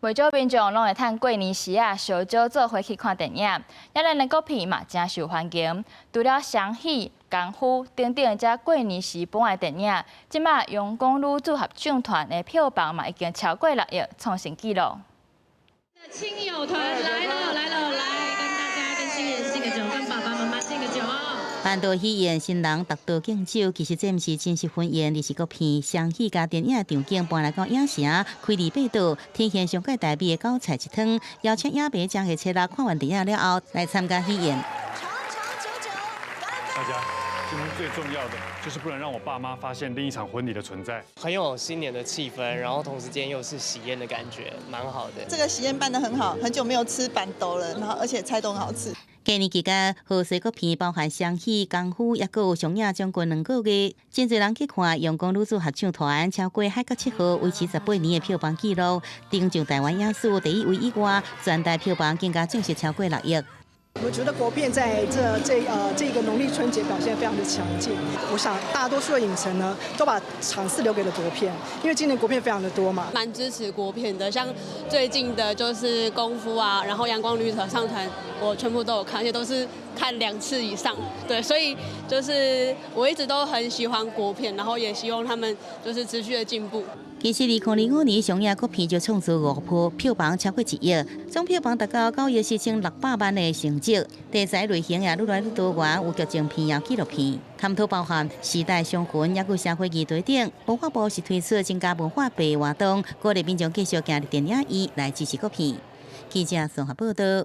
袂少民众拢会趁过年时烧酒做伙去看电影，也咱的国片嘛真受欢迎。除了双喜、功夫等等遮过年时播的电影，即马阳光女子合唱团的票房嘛已经超过6亿，创新纪录。亲友团来了，来跟大家、跟新人敬个酒，跟爸爸妈妈敬个酒哦。办桌喜宴，新人独道敬酒，其实这毋是正式婚宴，而是国片双喜甲电影的场景搬来到影城开2八道，体现上界台美的高菜一汤，邀请影迷将下车啦看完电影了后来参加喜宴。长长久久，大家，今天最重要的就是不能让我爸妈发现另一场婚礼的存在。很有新年的气氛，然后同时间又是喜宴的感觉，蛮好的。这个喜宴办得很好，很久没有吃板豆了，然后而且菜都很好吃。过年期间，贺岁国片包含双喜、功夫，也有上映将近2个月，真侪人去看阳光女子合唱团，超过海角7号维持18年的票房纪录，登上台湾影史第1位以外，全台票房更加正式超过6亿。我觉得国片在这个农历春节表现非常的强劲。我想大多数的影城呢，都把场次留给了国片，因为今年国片非常的多嘛。蛮支持国片的，像最近的就是功夫啊，然后阳光女子合唱团，我全部都有看，而且都是看2次以上。对，所以就是我一直都很喜欢国片，然后也希望他们就是持续的进步。其实2005年上映国片就创出5部，票房超过1亿，总票房达到9亿4600万的成绩。题材类型也愈来愈多元，有剧情片也纪录片，探讨包含时代伤痕，也有社会议题等。文化部是推出增加文化币活动，鼓励民众继续行入电影院来支持国片。记者综合报道。